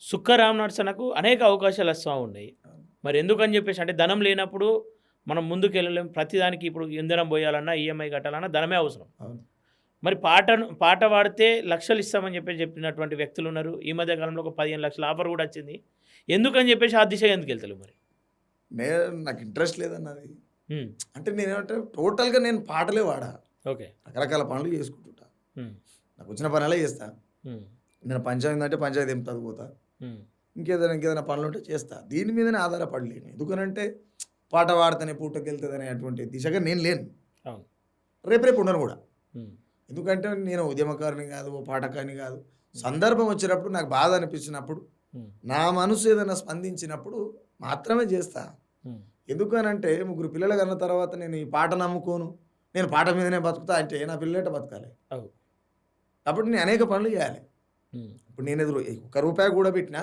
సుక్క నరసనకు అనేక అవకాశాలు వస్తా ఉన్నాయి. అవును. మరి ఎందుకని చెప్పేసి అంటే ధనం లేనప్పుడు మనం ముందుకెళ్ళలేం. ప్రతిదానికి ఇప్పుడు ఇంధనం పోయాలన్నా, ఈఎంఐ కట్టాలన్నా ధనమే అవసరం. అవును. మరి పాట పాడితే లక్షలు ఇస్తామని చెప్పినటువంటి వ్యక్తులున్నారు. ఈ మధ్య కాలంలో ఒక 15,00,000 ఆఫర్ కూడా వచ్చింది. ఎందుకని చెప్పేసి ఆ దిశగా ఎందుకెళ్తలేవు మరి? నాకు ఇంట్రెస్ట్ లేదన్నది. హ్మ్. అంటే నేనేమంటే టోటల్‌గా నేను పాటలే వాడా. ఓకే. రకరకాల పనులు చేసుకుంటుంటా. హ్మ్. నాకొచ్చిన పనెలా చేస్తా. హ్మ్. నేను పంచాయతీ అంటే పంచాయతీ ఎంపుతాకు పోతా. హ్మ్. ఇంకేదైనా పనులుంటే చేస్తా. దీని మీదనే ఆధారపడలేను. ఎందుకనంటే పాట పాడితేనే పూటకెళ్తదనే అటువంటి దిశగా నేను లేను. అవును. రేపు ఉండను గూడా. హ్మ్. ఎందుకంటే నేను ఉద్యమకారుని గాదు, ఓ పాటకారిని గాదు. సందర్భం వచ్చినప్పుడు నాకు బాధ అనిపించినప్పుడు, హ్మ్. నా మనసు ఏదైనా స్పందించినప్పుడు మాత్రమే చేస్తా. హ్మ్. ఎందుకనంటే ముగ్గురు పిల్లలు కన్న తర్వాత నేను ఈ పాట నమ్ముకోను. నేను పాట మీదనే బతుకుతా అంటే నా పిల్లలెట్ట బతకాలి? అవు. కాబట్టి నేను అనేక పనులు జేయాలి. హ్మ్. ఇప్పుడు నేను ఒక్క రూపాయి కూడబెట్టినా,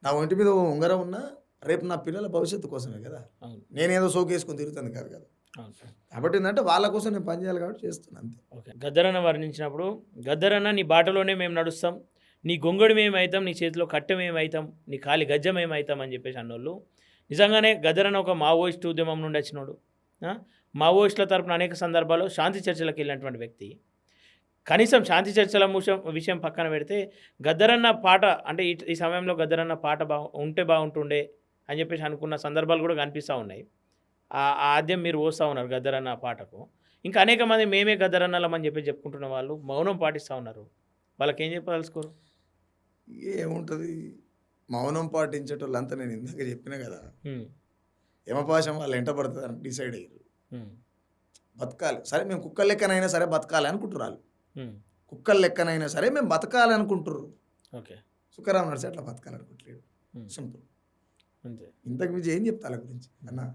నా ఒంటి మీద ఓ ఉంగరం ఉన్నా, రేపు నా పిల్లల భవిష్యత్తు కోసమే గదా! అవును. నేనేదో షోకేసుకొని తిరుగుతాను కాదు కదా! అవును. కాబట్టి ఏందంటే వాళ్ళ కోసం నేను పని చేయాలి కాబట్టి చేస్తున్నా అంతే. ఓకే. గద్దరన్న వర్ణించినప్పుడు, "గద్దరన్న నీ బాటలోనే మేము నడుస్తాం. నీ గొంగడి మేమైతాం. నీ చేతిలో కట్టె మేమైతాం. నీ కాలి గజ్జె మేమైతాం" అని చెప్పేసి అన్నోళ్ళు. నిజంగానే గద్దరన్న ఒక మావోయిస్టు ఉద్యమం నుండి వచ్చినోడు. ఆ! మావోయిస్టుల తరపున అనేక సందర్భాల్లో శాంతి చర్చలకెళ్ళినటువంటి వ్యక్తి. కనీసం శాంతి చర్చల విషయం పక్కన పెడితే, గద్దరన్న పాట అంటే ఈ సమయంలో గద్దరన్న పాట ఉంటే బాగుంటుండే అని చెప్పేసి అనుకున్న సందర్భాలు కూడా కనిపిస్తా ఉన్నాయి. ఆద్యం మీరు పోస్తా ఉన్నారు గద్దరన్న పాటకు. ఇంకా అనేక మంది మేమే గద్దరన్నలం అని చెప్పి చెప్పుకుంటున్న వాళ్ళు మౌనం పాటిస్తా ఉన్నారు. వాళ్ళకేం చెప్పదలుచుకోరు? ఏముంటది? మౌనం పాటించేటోళ్ళంతా నేను ఇందాక చెప్పినా గదా! హ్మ్. యమపాశం వాళ్ళ ఎంట పడతదని డిసైడ్ అయ్యిర్రు. హ్మ్. బతకాలి. సరే మేము కుక్కల లెక్కనైనా సరే బతకాలి అనుకుంటుర్రు ఆళ్ళు. హ్మ్. కుక్కల లెక్కనైనా సరే మేము బతకాలి అనుకుంటుర్రు. ఓకే. సుఖరాం నడిసి అట్లా బతకాలనుకుంటలేడు. హ్మ్. సింపుల్. అంతే. ఇంతకు మించి ఏం చెప్తా ఆళ్ళ గురించి అన్నా?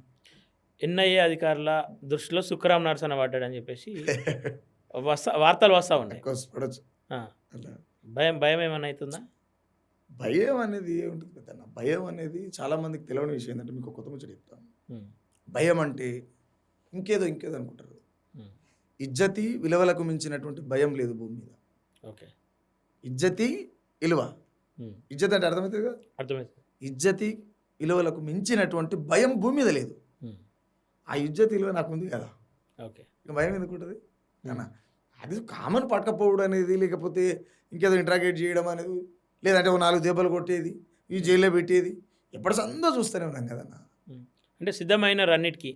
ఎన్ఐఏ అధికారుల దృష్టిలో సుఖరాం నరసన పడ్డాడని చెప్పేసి వార్తలు వస్తా ఉన్నాయి. అఫ్‌కోర్స్ పడొచ్చు. ఆ! అట్లా. భయం ఏమన్నా అయితుందా? భయం అనేది ఏముంటది పెద్దన్న. భయం అనేది చాలా మందికి తెలవని విషయం ఏందంటే మీకు ఒక కొత్త ముచ్చట చెప్తాను. హ్మ్. భయం అంటే ఇంకేదో అనుకుంటారు. హ్మ్. ఇజ్జతి విలువలకు మించినటువంటి భయం లేదు భూమి మీద. ఓకే. ఇజ్జతి విలువ. హ్మ్. ఇజ్జత్ అంటే అర్థమవుతది కదా! అర్థమైంది. ఇజ్జతి విలువలకు మించినటువంటి భయం భూమి మీద లేదు. హ్మ్. ఆ ఇజ్జత్ విలువ నాకుంది కదా! ఓకే. ఇక భయం ఎందుకుంటది? హ్మ్. అన్న అది కామన్ పట్టకపోవడం అనేది లేకపోతే ఇంకేదో ఇంట్రాగేట్ చేయడం అనేది లేదంటే ఓ 4 దెబ్బలు కొట్టేది, ఈ హ్మ్. జైల్‌లో పెట్టేది ఎప్పటి సందో చూస్తూనే ఉన్నాం కదన్న. హ్మ్. అంటే సిద్ధమైనరన్నిటికి.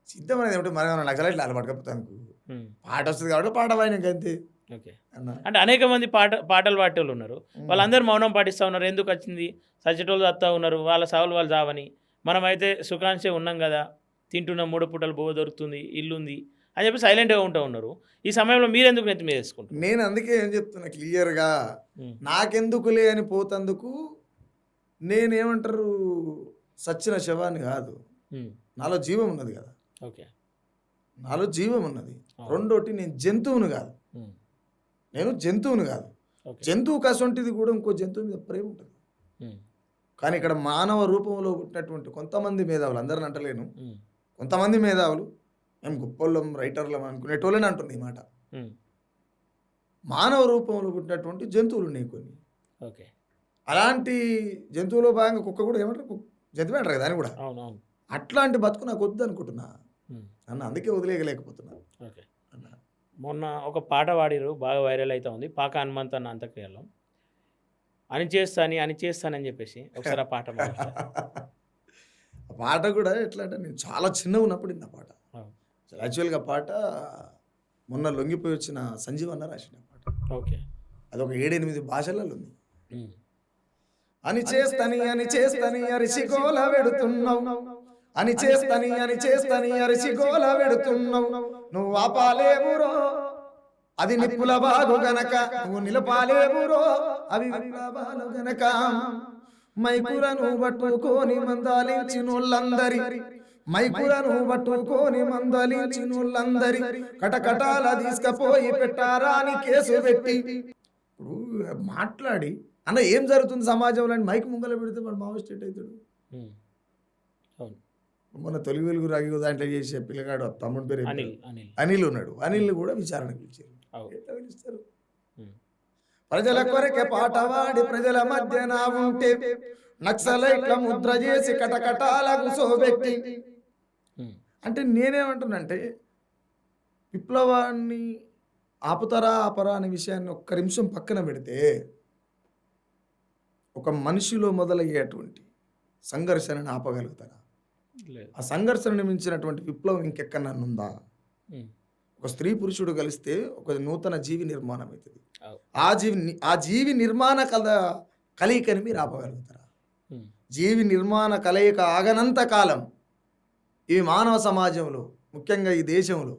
సిద్ధం అనేది ఏమిటి మనం ఏమన్నా నక్సలైట్లు ఆళ్ళు పట్టుకపోతానికి. హ్మ్. పాటొస్తది కాబట్టి పాట పాడినం గంతే ఓకే. అన్న. అంటే అనేక మంది పాటలు పాడేటోళ్ళున్నారు. హ్మ్. వాళ్ళందరూ మౌనం పాటిస్తా ఉన్నారు. ఎందుకొచ్చింది? సచ్చేటోళ్ళు సత్తా ఉన్నారు. వాళ్ళ సావులు వాళ్ళు సావని. మనమైతే సుఖాంశే ఉన్నాం గదా! తింటున్నాం 3 పూటలు బువ్వ దొరుకుతుంది. ఇల్లుంది అని చెప్పి సైలెంట్‌గా ఉన్నారు. ఈ సమయంలో మీరెందుకు నెత్తి మీదేసుకుంటున్నారు? నేను అందుకే ఏం చెప్తున్నా క్లియర్‌గా హ్మ్. నాకెందుకులే అని పోతందుకు నేనేమంటారు సచ్చిన శవాన్ని కాదు. హ్మ్. నాలో జీవం ఉన్నది కదా! ఓకే. నాలో జీవం ఉన్నది. అవును. రెండోటి నేను జంతువుని కాదు. హ్మ్. నేను జంతువుని కాదు. ఓకే. జంతువుకి అసొంటిది కూడా ఇంకో జంతువు మీద ప్రేమ ఉంటది. హ్మ్. కానీ ఇక్కడ మానవ రూపంలో పుట్టినటువంటి కొంతమంది మేధావులు అందరిని అంటలేను. హ్మ్. కొంతమంది మేధావులు మేము గొప్పోళ్ళం, రైటర్లం అనుకునేటోళ్ళని అంటున్నా ఈ మాట. హ్మ్. మానవ రూపంలో పుట్టినటువంటి జంతువులున్నాయి కొన్ని. ఓకే. అలాంటి జంతువులో భాగంగా కుక్క కూడా ఏమంటారు? జంతువే అంటారు కదా! దాన్ని కూడా. అవునవును. అట్లాంటి బతుకు నాకొద్దనుకుంటున్నా. హ్మ్. నన్ను అందుకే వదిలేయలేకపోతున్నా. ఓకే. అన్న. మొన్న ఒక పాట పాడిర్రు. బాగా వైరల్ అయితా ఉంది. 'పాక హనుమంత్' అన్న అంత్యక్రియలో. అణిచేస్తానని చెప్పేసి ఒకసారి ఆ పాట పాడొచ్చా? ఆ పాట కూడా ఎట్లా అంటే నేను చాలా చిన్నగున్నప్పుడు ఇన్న పాట. అవును. అసలు యాక్చువల్‌గా ఆ పాట మొన్న లొంగిపోయి వచ్చిన సంజీవ్ అన్న రాసిన పాట. ఓకే. అదొక 7, 8 భాషలలో ఉంది. హ్మ్. అని చేస్తని అరిసి గోల పెడుతున్నావు. అని చేస్తని అరిసి గోల పెడుతున్నావు. నువ్వు ఆపాలేవురో అది నిప్పుల బాగు గనక నువ్వు నిలపాలేవురో అవి విప్లవాలు గనక మైకులను పట్టుకొని మందాలించినోళ్ళందరి మందలించినోళ్ళందరి కటకటాల తీసుకపోయి పెట్టారా అని కేసు పెట్టి ఇప్పుడు మాట్లాడి అన్న ఏం జరుగుతుంది సమాజంలో అని మైక్ ముంగల పెడితే వాడు మావోయిస్ట్ ఎట్ అవుతాడు. హ్మ్. అవును. మొన్న తొలి వెలుగు రాగి దాంట్లో చేసే పిల్లగాడు తమ్ముడి పేరు ఏం పేరు? అనిల్. అనిల్ ఉన్నాడు. హ్మ్. అనిల్ కూడా విచారణకు పిలిచారు. అవును. ఎట్లా పిలుస్తారు? హ్మ్. ప్రజల కొరకే పాటవాడి ప్రజల మధ్య నా ఉంటే నక్సలైట్ల ముద్ర చేసి కటకటాల కూసోబెట్టి. ఉమ్, అంటే నేనేమంటున్నానంటే విప్లవాన్ని ఆపుతారా ఆపరా అనే విషయాన్ని ఒక్క నిమిషం పక్కన పెడితే ఒక మనిషిలో మొదలయ్యేటువంటి సంఘర్షణను ఆపగలుగుతారా? లేదు. ఆ సంఘర్షణను మించినటువంటి విప్లవం ఇంకెక్కడన్నా ఉందా? ఉమ్, ఒక స్త్రీ పురుషుడు కలిస్తే ఒక నూతన జీవి నిర్మాణం అవుతుంది. అవు. ఆ జీవి నిర్మాణ కలయికని మీరు ఆపగలుగుతారా? ఉమ్, జీవి నిర్మాణ కలయిక ఆగనంత కాలం ఈ మానవ సమాజంలో ముఖ్యంగా ఈ దేశంలో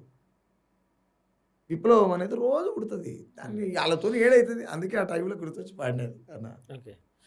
విప్లవం అనేది రోజు పుడుతుంది. దాన్ని వాళ్ళతో ఏడవుతుంది. అందుకే ఆ టైంలో గుర్తొచ్చి పాడినది అన్న. ఓకే.